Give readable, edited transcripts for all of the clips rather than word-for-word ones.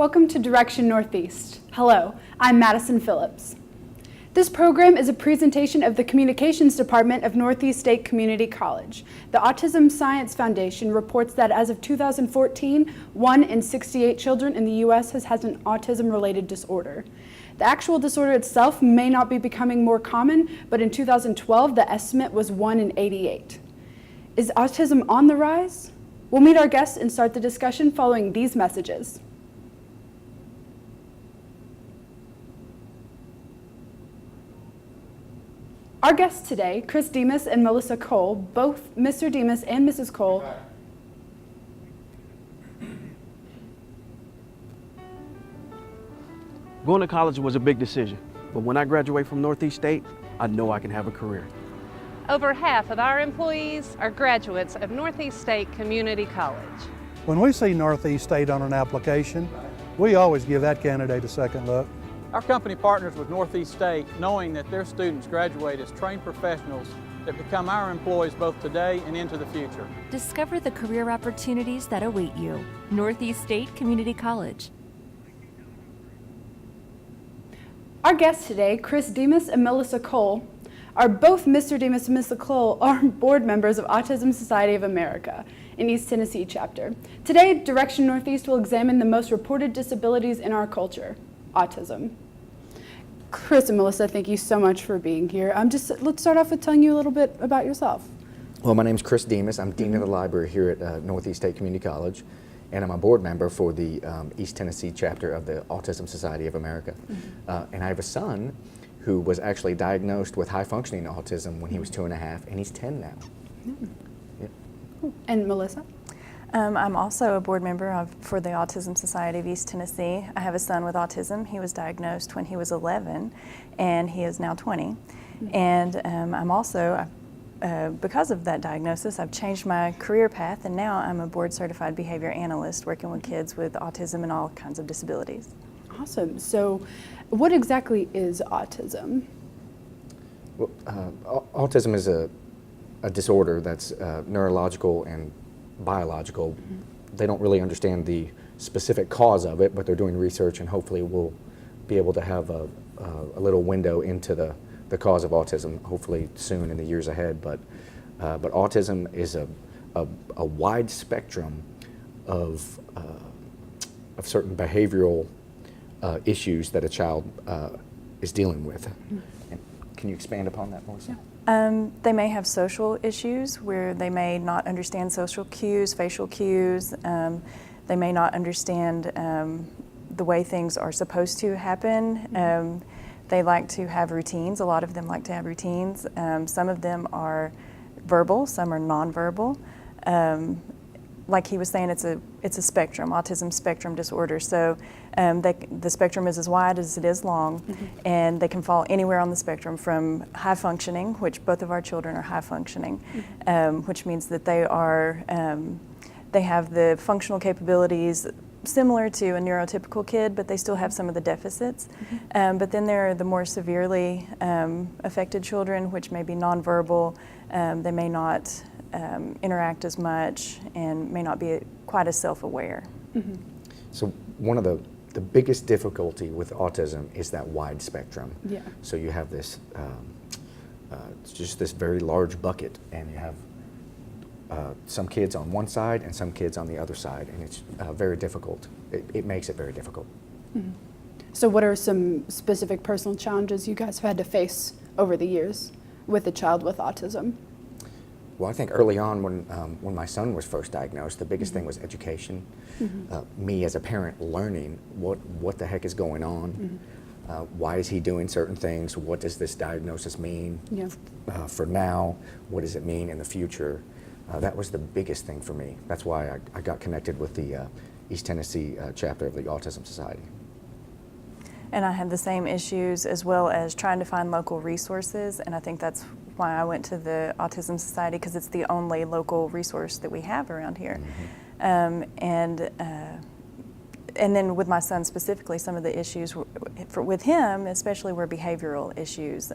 Welcome to Direction Northeast. Hello, I'm Madison Phillips. This program is a presentation of the Communications Department of NortheastState Community College. The Autism Science Foundation reports that as of 2014, 1 in 68 children in the U.S. has had an autism-related disorder. The actual disorder itself may not be becoming more common, but in 2012, the estimate was 1 in 88. Is autism on the rise? We'll meet our guests and start the discussion following these messages. Our guests today, Chris Demas and Melissa Cole, both Mr. Demas and Mrs. Cole. Going to college was a big decision, but when I graduate from Northeast State, I know I can have a career. Over half of our employees are graduates of Northeast State Community College. When we see Northeast State on an application, we always give that candidate a second look. Our company partners with Northeast State knowing that their students graduate as trained professionals that become our employees both today and into the future. Discover the career opportunities that await you. Northeast State Community College. Our guests today, Chris Demas and Melissa Cole, are both Mr. Demas and Melissa Cole are board members of Autism Society of America in East Tennessee chapter. Today, Direction Northeast will examine the most reported disabilities in our culture, autism. Chris and Melissa, thank you so much for being here. Let's start off with telling you a little bit about yourself. Well, my name is Chris Demas. I'm Dean of the Library here at Northeast State Community College, and I'm a board member for the East Tennessee chapter of the Autism Society of America. And I have a son who was actually diagnosed with high-functioning autism when he was 2.5, and he's 10 now. Yeah. And Melissa? I'm also a board member for the Autism Society of East Tennessee. I have a son with autism. He was diagnosed when he was 11, and he is now 20. And I'm also, because of that diagnosis, I've changed my career path, and now I'm a board-certified behavior analyst working with kids with autism and all kinds of disabilities. Awesome. So what exactly is autism? Well, autism is a disorder that's neurological and biological. They don't really understand the specific cause of it, but they're doing research, and hopefully we'll be able to have a little window into the cause of autism, hopefully soon in the years ahead. But autism is a wide spectrum of certain behavioral issues that a child is dealing with. And can you expand upon that, Melissa? Yeah. They may have social issues where they may not understand social cues, facial cues. They may not understand the way things are supposed to happen. They like to have routines. A lot of them like to have routines. Some of them are verbal, some are nonverbal. Like he was saying, it's a spectrum, autism spectrum disorder. So the spectrum is as wide as it is long, and they can fall anywhere on the spectrum from high functioning, which both of our children are high functioning, which means that they have the functional capabilities similar to a neurotypical kid, but they still have some of the deficits. But then there are the more severely affected children, which may be nonverbal. They may not interact as much and may not be quite as self-aware. So one of the biggest difficulty with autism is that wide spectrum. Yeah. So you have this, just this very large bucket, and you have some kids on one side and some kids on the other side, and it's very difficult. It makes it very difficult. So what are some specific personal challenges you guys have had to face over the years with a child with autism? Well, I think early on when my son was first diagnosed, the biggest thing was education. Me as a parent learning what the heck is going on, why is he doing certain things, what does this diagnosis mean for now, what does it mean in the future. That was the biggest thing for me. That's why I got connected with the East Tennessee chapter of the Autism Society. And I had the same issues, as well as trying to find local resources, and I think that's why I went to the Autism Society, because it's the only local resource that we have around here. And then with my son specifically, some of the issues with him especially were behavioral issues.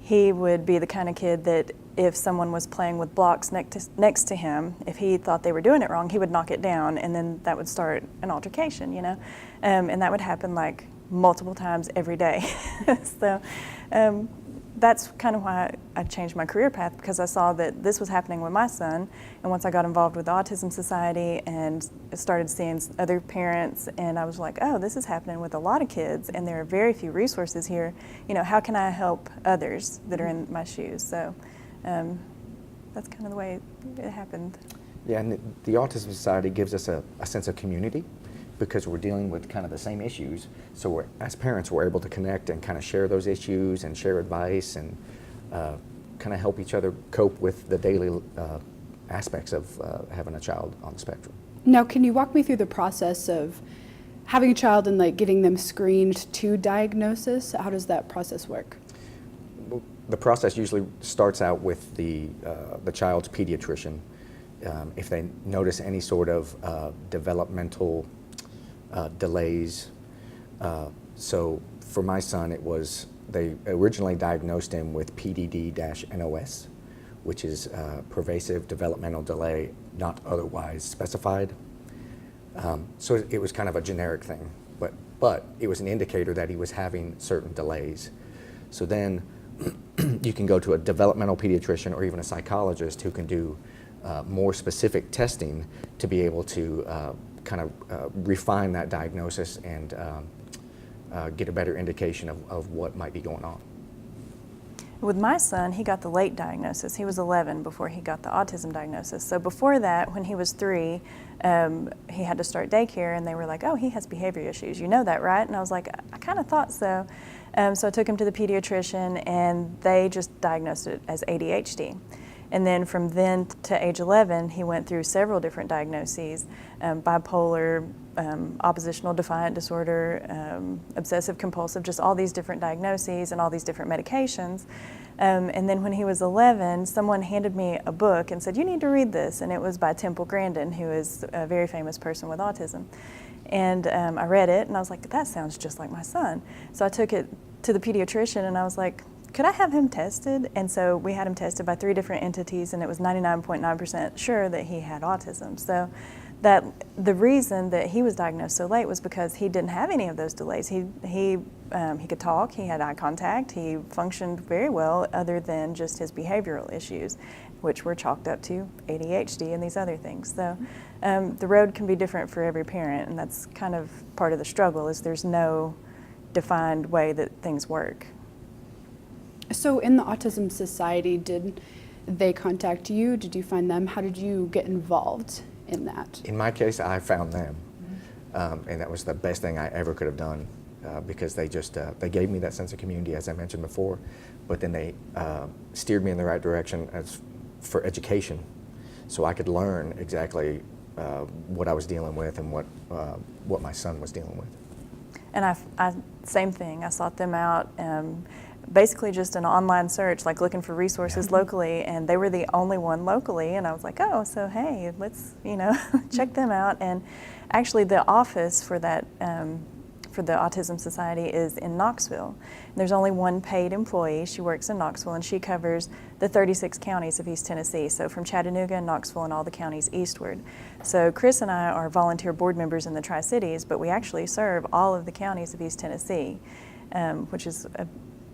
he would be the kind of kid that if someone was playing with blocks next to him, if he thought they were doing it wrong, he would knock it down, and then that would start an altercation, you know? And that would happen like multiple times every day. So that's kind of why I changed my career path, because I saw that this was happening with my son. And once I got involved with the Autism Society and started seeing other parents, and I was like, oh, this is happening with a lot of kids, and there are very few resources here. You know, how can I help others that are in my shoes? So that's kind of the way it happened. Yeah, and the Autism Society gives us a sense of community, because we're dealing with kind of the same issues. So as parents, we're able to connect and kind of share those issues and share advice and kind of help each other cope with the daily aspects of having a child on the spectrum. Now, can you walk me through the process of having a child and like getting them screened to diagnosis? How does that process work? Well, the process usually starts out with the child's pediatrician. If they notice any sort of developmental delays. So for my son, they originally diagnosed him with PDD-NOS, which is pervasive developmental delay not otherwise specified. So it was kind of a generic thing, but it was an indicator that he was having certain delays. So then you can go to a developmental pediatrician or even a psychologist who can do more specific testing to be able to kind of refine that diagnosis and get a better indication of what might be going on. With my son, he got the late diagnosis. He was 11 before he got the autism diagnosis. So before that, when he was 3, he had to start daycare, and they were like, oh, he has behavior issues. You know that, right? And I was like, I kind of thought so. So I took him to the pediatrician, and they just diagnosed it as ADHD. And then from then to age 11, he went through several different diagnoses, bipolar, oppositional defiant disorder, obsessive compulsive, just all these different diagnoses and all these different medications. And then when he was 11, someone handed me a book and said, you need to read this. And it was by Temple Grandin, who is a very famous person with autism. And I read it, and I was like, that sounds just like my son. So I took it to the pediatrician, and I was like, could I have him tested? And so we had him tested by 3 different entities, and it was 99.9% sure that he had autism. So that the reason that he was diagnosed so late was because he didn't have any of those delays. He could talk, he had eye contact, he functioned very well, other than just his behavioral issues, which were chalked up to ADHD and these other things. So the road can be different for every parent, and that's kind of part of the struggle, is there's no defined way that things work. So in the Autism Society, did they contact you? Did you find them? How did you get involved in that? In my case, I found them, and that was the best thing I ever could have done, because they just they gave me that sense of community, as I mentioned before, but then they steered me in the right direction for education, so I could learn exactly what I was dealing with and what my son was dealing with. And I same thing. I sought them out. Basically just an online search, like looking for resources locally, and they were the only one locally, and I was like, oh, so hey, let's, check them out. And actually the office for that, for the Autism Society is in Knoxville. There's only one paid employee. She works in Knoxville, and she covers the 36 counties of East Tennessee, so from Chattanooga and Knoxville and all the counties eastward. So Chris and I are volunteer board members in the Tri-Cities, but we actually serve all of the counties of East Tennessee, which is a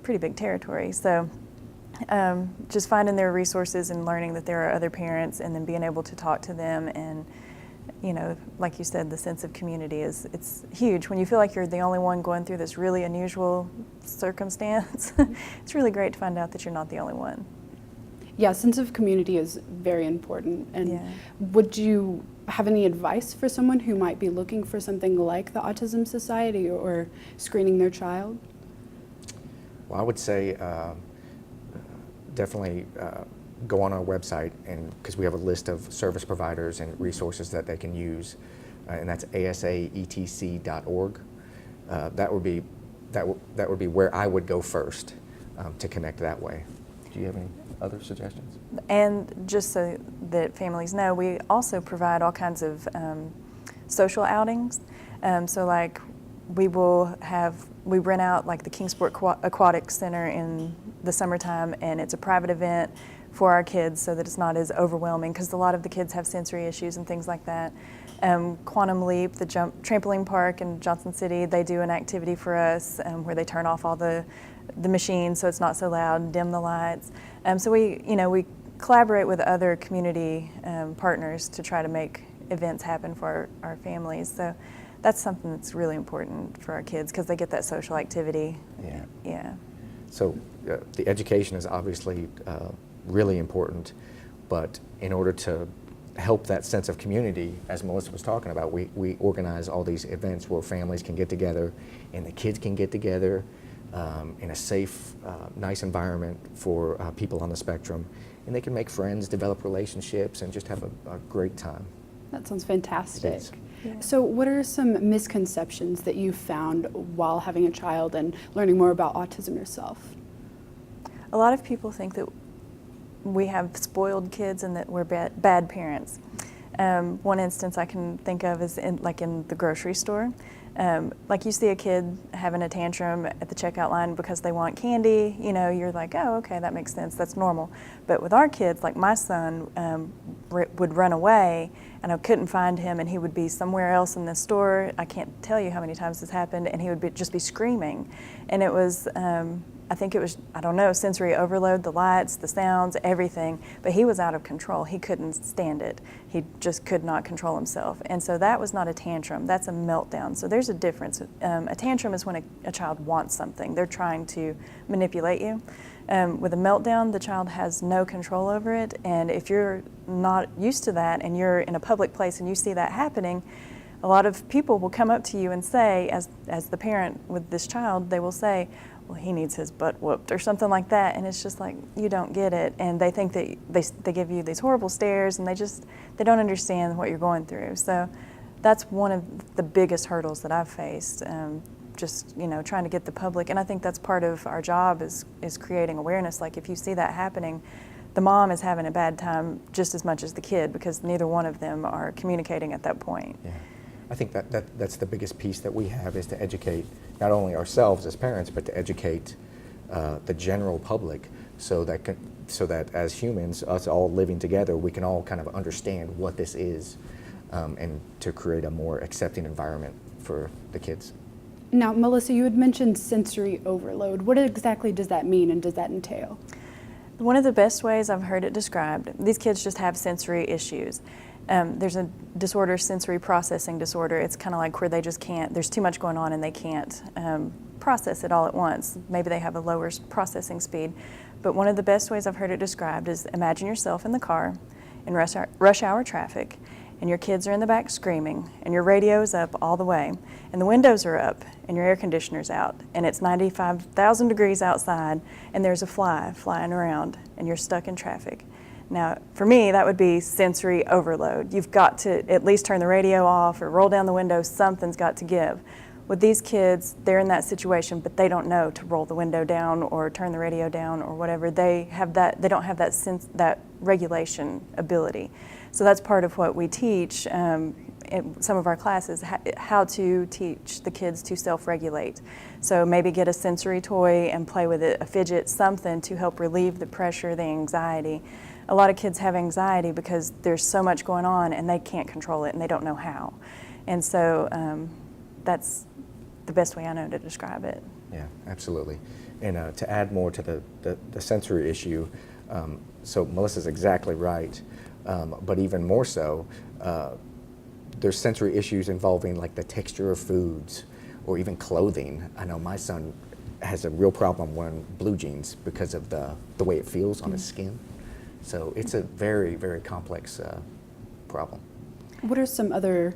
pretty big territory. So just finding their resources and learning that there are other parents, and then being able to talk to them, and like you said, the sense of community it's huge. When you feel like you're the only one going through this really unusual circumstance, it's really great to find out that you're not the only one. Yeah, sense of community is very important. And would you have any advice for someone who might be looking for something like the Autism Society or screening their child? Well, I would say definitely go on our website, and because we have a list of service providers and resources that they can use, and that's asaetc.org. That would be where I would go first to connect that way. Do you have any other suggestions? And just so that families know, we also provide all kinds of social outings. So like we rent out like the Kingsport Aquatic Center in the summertime, and it's a private event for our kids so that it's not as overwhelming, because a lot of the kids have sensory issues and things like that. Quantum Leap, the trampoline park in Johnson City, they do an activity for us where they turn off all the machines so it's not so loud, dim the lights. So we collaborate with other community partners to try to make events happen for our families. So that's something that's really important for our kids, because they get that social activity. Yeah. Yeah. So the education is obviously really important, but in order to help that sense of community, as Melissa was talking about, we organize all these events where families can get together and the kids can get together in a safe, nice environment for people on the spectrum, and they can make friends, develop relationships, and just have a great time. That sounds fantastic. It is. Yeah. So what are some misconceptions that you found while having a child and learning more about autism yourself? A lot of people think that we have spoiled kids and that we're bad parents. One instance I can think of is in the grocery store. Like you see a kid having a tantrum at the checkout line because they want candy, you're like, oh, okay, that makes sense, that's normal. But with our kids, like my son would run away and I couldn't find him, and he would be somewhere else in the store. I can't tell you how many times this happened, and he would just be screaming. And it was, I think it was, I don't know, sensory overload, the lights, the sounds, everything, but he was out of control. He couldn't stand it. He just could not control himself. And so that was not a tantrum, that's a meltdown. So there's a difference. A tantrum is when a child wants something. They're trying to manipulate you. With a meltdown, the child has no control over it, and if you're not used to that and you're in a public place and you see that happening, a lot of people will come up to you and say, as the parent with this child, they will say, well, he needs his butt whooped or something like that, and it's just like, you don't get it, and they think that they give you these horrible stares, and they don't understand what you're going through. So that's one of the biggest hurdles that I've faced, just trying to get the public, and I think that's part of our job is creating awareness. Like if you see that happening, the mom is having a bad time just as much as the kid, because neither one of them are communicating at that point. Yeah. I think that's the biggest piece that we have, is to educate not only ourselves as parents, but to educate the general public, so that as humans, us all living together, we can all kind of understand what this is, and to create a more accepting environment for the kids. Now, Melissa, you had mentioned sensory overload. What exactly does that mean, and does that entail? One of the best ways I've heard it described, these kids just have sensory issues. There's a disorder, sensory processing disorder. It's kind of like where they just can't, there's too much going on and they can't process it all at once. Maybe they have a lower processing speed. But one of the best ways I've heard it described is, imagine yourself in the car in rush hour traffic, and your kids are in the back screaming, and your radio's up all the way, and the windows are up, and your air conditioner's out, and it's 95,000 degrees outside, and there's a fly flying around, and you're stuck in traffic. Now, for me, that would be sensory overload. You've got to at least turn the radio off or roll down the window. Something's got to give. With these kids, they're in that situation, but they don't know to roll the window down or turn the radio down or whatever. They don't have that regulation ability. So that's part of what we teach in some of our classes, how to teach the kids to self-regulate. So maybe get a sensory toy and play with it, a fidget, something to help relieve the pressure, the anxiety. A lot of kids have anxiety because there's so much going on and they can't control it and they don't know how. And so that's the best way I know to describe it. Yeah, absolutely. And to add more to the sensory issue, so Melissa's exactly right, but even more so, there's sensory issues involving like the texture of foods or even clothing. I know my son has a real problem wearing blue jeans because of the way it feels on his skin. So it's a very, very complex problem. What are some other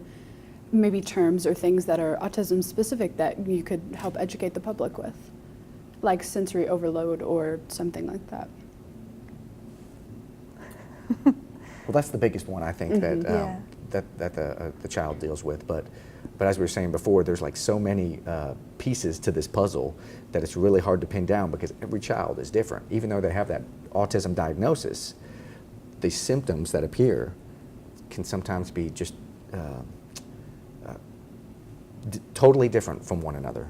maybe terms or things that are autism specific that you could help educate the public with? Like sensory overload or something like that? Well, that's the biggest one I think Yeah. that the child deals with. But as we were saying before, there's like so many pieces to this puzzle that it's really hard to pin down, because every child is different. Even though they have that autism diagnosis, the symptoms that appear can sometimes be just totally different from one another.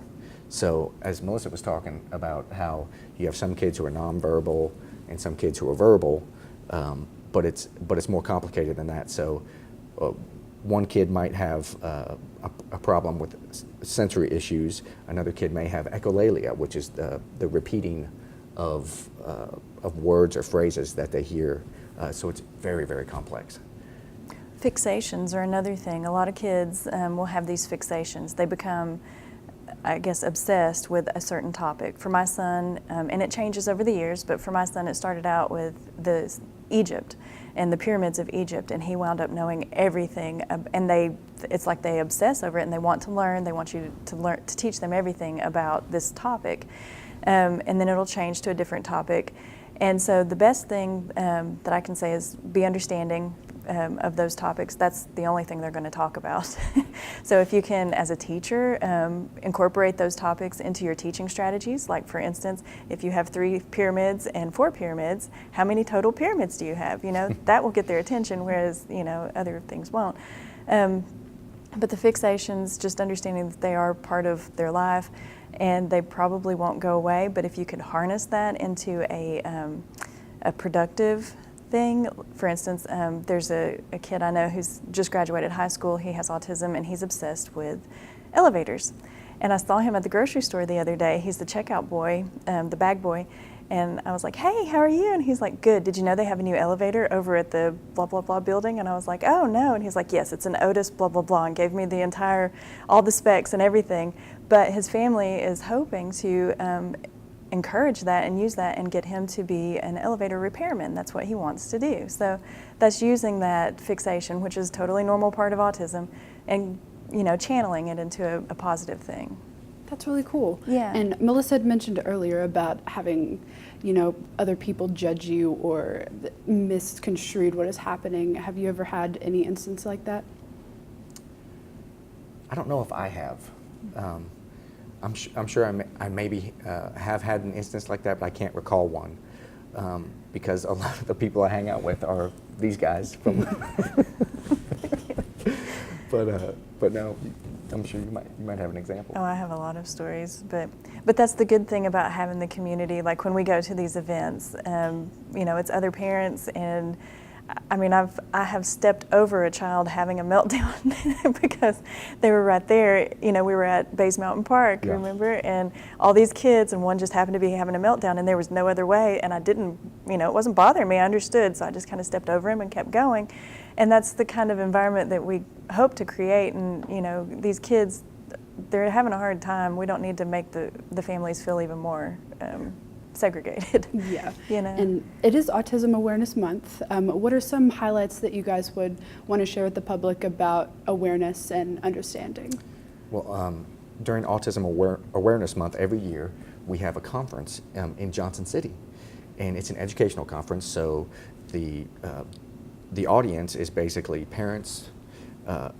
So as Melissa was talking about how you have some kids who are nonverbal and some kids who are verbal, but it's more complicated than that. So one kid might have a problem with sensory issues. Another kid may have echolalia, which is the repeating of words or phrases that they hear. So it's very, very complex. Fixations are another thing. A lot of kids will have these fixations. They become, I guess, obsessed with a certain topic. For my son, and it changes over the years, but for my son it started out with Egypt and the pyramids of Egypt, and he wound up knowing everything, and it's like they obsess over it and they want to learn. They want you to teach them everything about this topic, and then it'll change to a different topic. And so the best thing that I can say is be understanding of those topics. That's the only thing they're going to talk about. So if you can, as a teacher, incorporate those topics into your teaching strategies, like for instance, if you have 3 pyramids and 4 pyramids, how many total pyramids do you have? You know, that will get their attention, whereas, you know, other things won't. But the fixations, just understanding that they are part of their life and they probably won't go away, but if you could harness that into a productive thing. For instance, there's a kid I know who's just graduated high school. He has autism and he's obsessed with elevators. And I saw him at the grocery store the other day. He's the checkout boy, the bag boy. And I was like, hey, how are you? And he's like, good. Did you know they have a new elevator over at the blah, blah, blah building? And I was like, oh, no. And he's like, yes, it's an Otis blah, blah, blah, and gave me all the specs and everything. But his family is hoping to encourage that and use that and get him to be an elevator repairman. That's what he wants to do. So that's using that fixation, which is a totally normal part of autism, and, you know, channeling it into a positive thing. That's really cool. Yeah. And Melissa had mentioned earlier about having, you know, other people judge you or misconstrued what is happening. Have you ever had any instance like that? I don't know if I have. I'm sure I maybe have had an instance like that, but I can't recall one because a lot of the people I hang out with are these guys from. But no, I'm sure you might have an example. Oh, I have a lot of stories, but that's the good thing about having the community. Like when we go to these events, you know, it's other parents, and I mean, I have stepped over a child having a meltdown because they were right there. You know, we were at Bays Mountain Park, Yeah. remember? And all these kids, and one just happened to be having a meltdown, and there was no other way. And I didn't, you know, it wasn't bothering me. I understood, so I just kind of stepped over him and kept going. And that's the kind of environment that we hope to create. And, you know, these kids, they're having a hard time. We don't need to make the families feel even more segregated. Yeah. You know? And it is Autism Awareness Month. What are some highlights that you guys would want to share with the public about awareness and understanding? Well, during Autism Awareness Month every year, we have a conference in Johnson City, and it's an educational conference. So the audience is basically parents,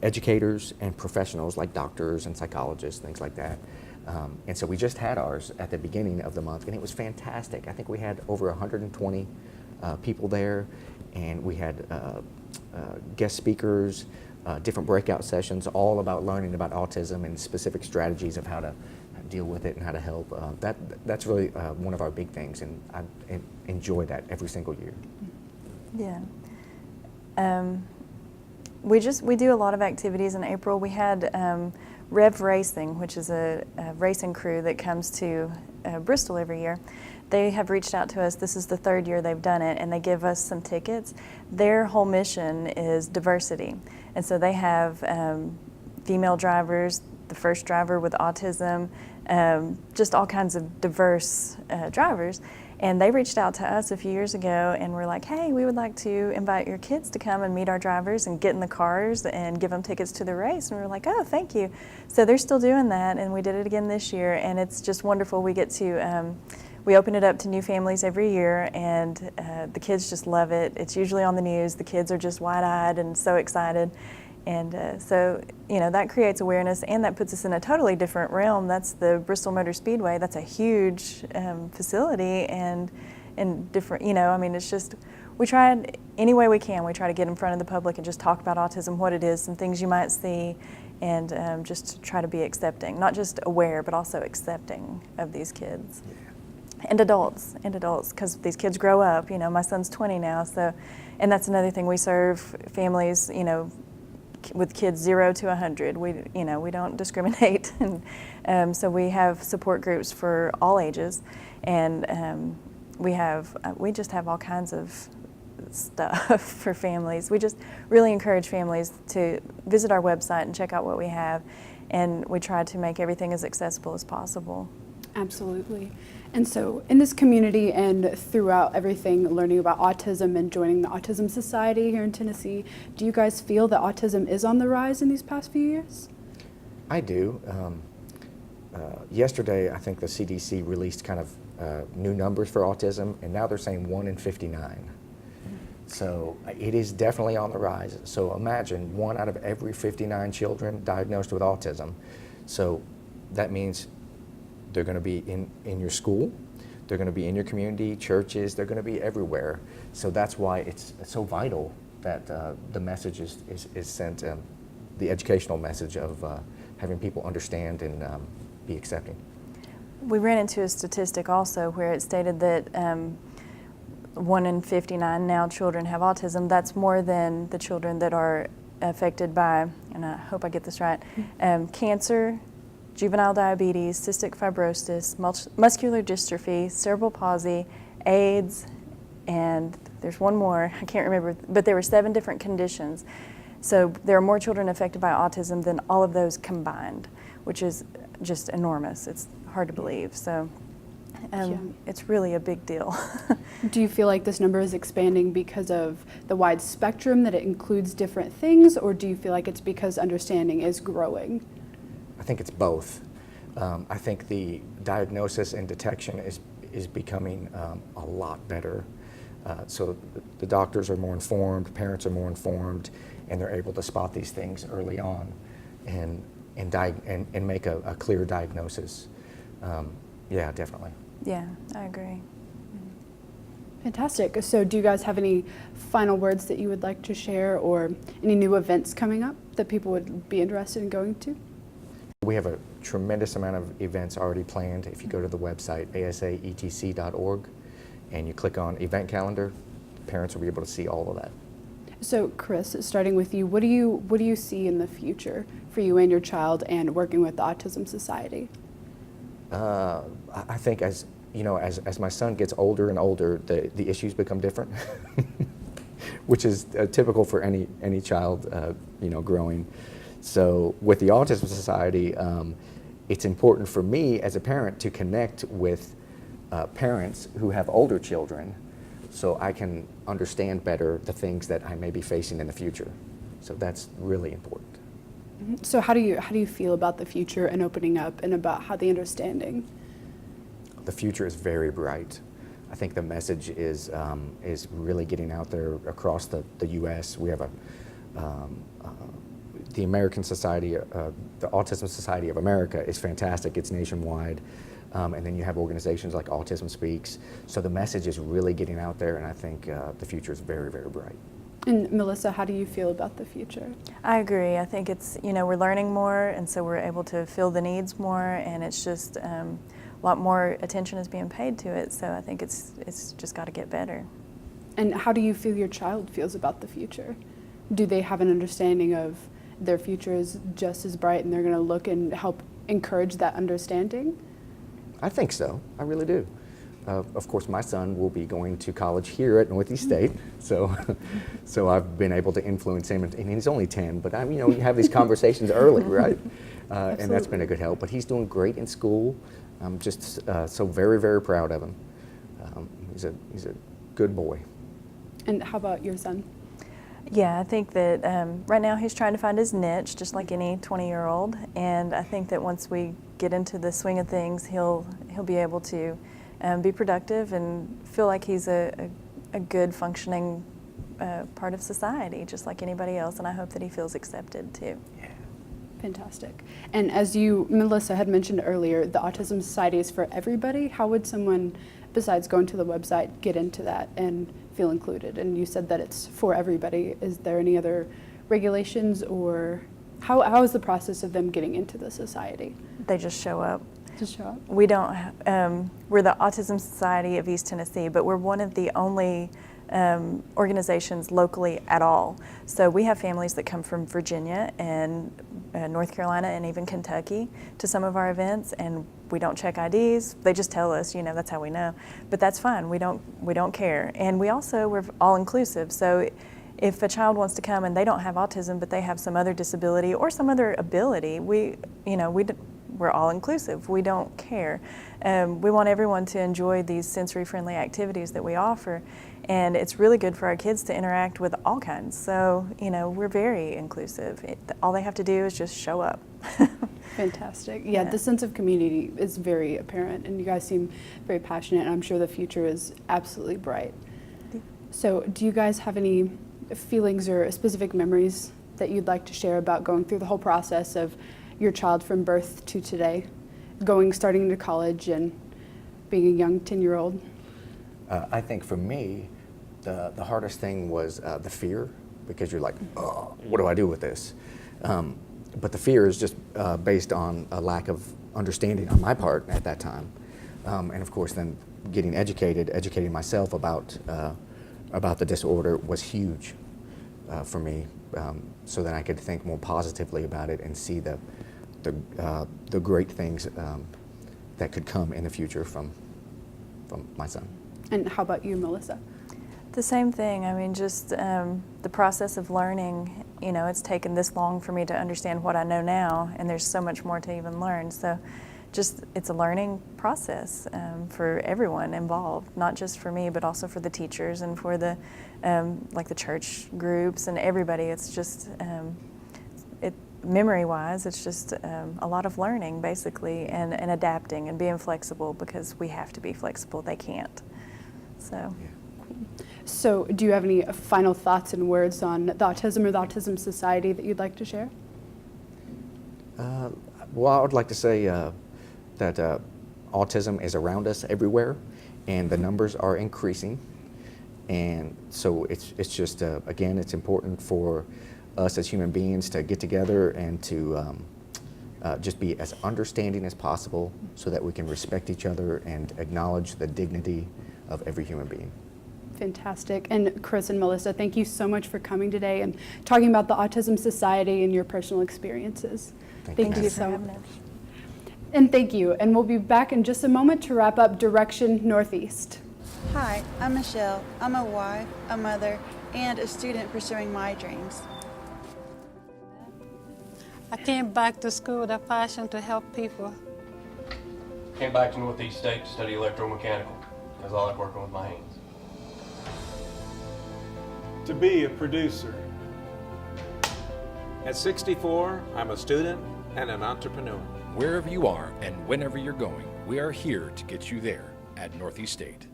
educators, and professionals like doctors and psychologists, things like that. And so we just had ours at the beginning of the month, and it was fantastic. I think we had over 120 people there, and we had guest speakers, different breakout sessions, all about learning about autism and specific strategies of how to deal with it and how to help. That's really one of our big things, and I enjoy that every single year. Yeah. We do a lot of activities in April. We had Rev Racing, which is a racing crew that comes to Bristol every year. They have reached out to us. This is the 3rd year they've done it, and they give us some tickets. Their whole mission is diversity. And so they have female drivers, the first driver with autism, just all kinds of diverse drivers. And they reached out to us a few years ago and were like, hey, we would like to invite your kids to come and meet our drivers and get in the cars and give them tickets to the race. And we were like, oh, thank you. So they're still doing that, and we did it again this year, and it's just wonderful. We get to, we open it up to new families every year, and the kids just love it. It's usually on the news. The kids are just wide-eyed and so excited. And so, you know, that creates awareness, and that puts us in a totally different realm. That's the Bristol Motor Speedway. That's a huge facility, and different, you know, I mean, it's just, we try any way we can. We try to get in front of the public and just talk about autism, what it is, some things you might see, and just to try to be accepting, not just aware, but also accepting of these kids. And adults, because these kids grow up. You know, my son's 20 now, so, and that's another thing. We serve families, you know, with kids 0 to 100. We don't discriminate, and so we have support groups for all ages, and we just have all kinds of stuff for families. We just really encourage families to visit our website and check out what we have, and we try to make everything as accessible as possible. Absolutely. And so in this community and throughout everything, learning about autism and joining the Autism Society here in Tennessee, do you guys feel that autism is on the rise in these past few years? I do. Yesterday, I think the CDC released kind of new numbers for autism, and now they're saying 1 in 59. So it is definitely on the rise. So imagine 1 out of every 59 children diagnosed with autism. So that means they're going to be in your school, they're going to be in your community, churches, they're going to be everywhere. So that's why it's so vital that the message is sent, the educational message of having people understand and be accepting. We ran into a statistic also where it stated that 1 in 59 now children have autism. That's more than the children that are affected by, and I hope I get this right, cancer, juvenile diabetes, cystic fibrosis, muscular dystrophy, cerebral palsy, AIDS, and there's one more, I can't remember, but there were 7 different conditions. So there are more children affected by autism than all of those combined, which is just enormous. It's hard to believe. So it's really a big deal. Do you feel like this number is expanding because of the wide spectrum, that it includes different things, or do you feel like it's because understanding is growing? I think it's both. I think the diagnosis and detection is becoming a lot better. So the doctors are more informed, parents are more informed, and they're able to spot these things early on and make a clear diagnosis. Yeah, definitely. Yeah, I agree. Fantastic. So do you guys have any final words that you would like to share, or any new events coming up that people would be interested in going to? We have a tremendous amount of events already planned. If you go to the website asaetc.org and you click on event calendar, parents will be able to see all of that. So Chris, starting with you, what do you see in the future for you and your child and working with the Autism Society? I think as my son gets older and older, the issues become different, which is typical for any child growing. So with the Autism Society, it's important for me as a parent to connect with parents who have older children, so I can understand better the things that I may be facing in the future. So that's really important. So how do you feel about the future and opening up, and about how the understanding? The future is very bright. I think the message is really getting out there across the U.S. We have the American Society, the Autism Society of America is fantastic. It's nationwide. And then you have organizations like Autism Speaks. So the message is really getting out there, and I think the future is very, very bright. And Melissa, how do you feel about the future? I agree. I think it's, we're learning more, and so we're able to fill the needs more, and it's just a lot more attention is being paid to it. So I think it's just got to get better. And how do you feel your child feels about the future? Do they have an understanding of their future is just as bright, and they're going to look and help encourage that understanding? I think so. I really do. Of course, my son will be going to college here at Northeast State, so I've been able to influence him, and he's only 10, but you have these conversations early, right? And that's been a good help. But he's doing great in school. I'm just so very, very proud of him. He's a good boy. And how about your son? Yeah, I think that right now he's trying to find his niche, just like any 20-year-old. And I think that once we get into the swing of things, he'll be able to be productive and feel like he's a good functioning part of society, just like anybody else. And I hope that he feels accepted too. Yeah. Fantastic. And as Melissa had mentioned earlier, the Autism Society is for everybody. How would someone, besides going to the website, get into that and feel included? And you said that it's for everybody. Is there any other regulations or How is the process of them getting into the society? They just show up. Just show up? We don't, we're the Autism Society of East Tennessee, but we're one of the only organizations locally at all. So we have families that come from Virginia and North Carolina and even Kentucky to some of our events, and we don't check IDs. They just tell us, you know, that's how we know. But that's fine. We don't care. And we're all inclusive. So if a child wants to come and they don't have autism, but they have some other disability or some other ability, we're all inclusive. We don't care. We want everyone to enjoy these sensory-friendly activities that we offer, and it's really good for our kids to interact with all kinds. So, you know, we're very inclusive. All they have to do is just show up. Fantastic. Yeah, the sense of community is very apparent, and you guys seem very passionate, and I'm sure the future is absolutely bright. So, do you guys have any feelings or specific memories that you'd like to share about going through the whole process of your child from birth to today, starting into college and being a young 10-year-old? I think for me, the hardest thing was the fear, because you're like, oh, what do I do with this? But the fear is just based on a lack of understanding on my part at that time. And of course then educating myself about the disorder was huge for me, so that I could think more positively about it and see the great things that could come in the future from my son. And how about you, Melissa? The same thing. I mean, just the process of learning, you know, it's taken this long for me to understand what I know now, and there's so much more to even learn. So it's a learning process for everyone involved, not just for me, but also for the teachers and for the like the church groups and everybody. It's just memory-wise, it's just a lot of learning basically, and adapting and being flexible, because we have to be flexible. They can't. So. So, do you have any final thoughts and words on the autism or the Autism Society that you'd like to share? Well, I would like to say that autism is around us everywhere, and the numbers are increasing. And so it's just, again, it's important for us as human beings to get together and to just be as understanding as possible, so that we can respect each other and acknowledge the dignity of every human being. Fantastic. And Chris and Melissa, thank you so much for coming today and talking about the Autism Society and your personal experiences. Thank you so much. And thank you. And we'll be back in just a moment to wrap up Direction Northeast. Hi, I'm Michelle. I'm a wife, a mother, and a student pursuing my dreams. I came back to school with a passion to help people. Came back to Northeast State to study electromechanical, because I like working with my hands. To be a producer. At 64, I'm a student and an entrepreneur. Wherever you are and whenever you're going, we are here to get you there at Northeast State.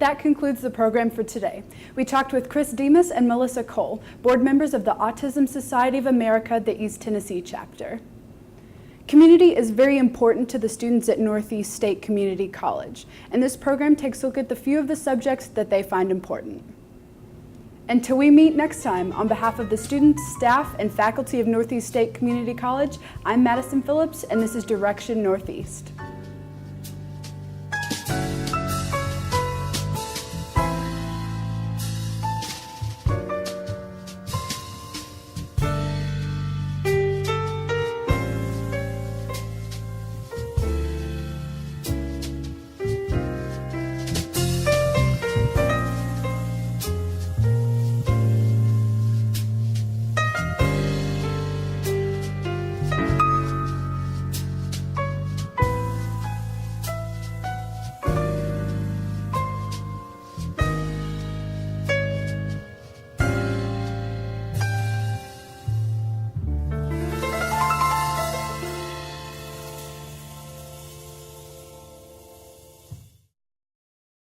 That concludes the program for today. We talked with Chris Demas and Melissa Cole, board members of the Autism Society of America, the East Tennessee chapter. Community is very important to the students at Northeast State Community College, and this program takes a look at the few of the subjects that they find important. Until we meet next time, on behalf of the students, staff, and faculty of Northeast State Community College, I'm Madison Phillips, and this is Direction Northeast.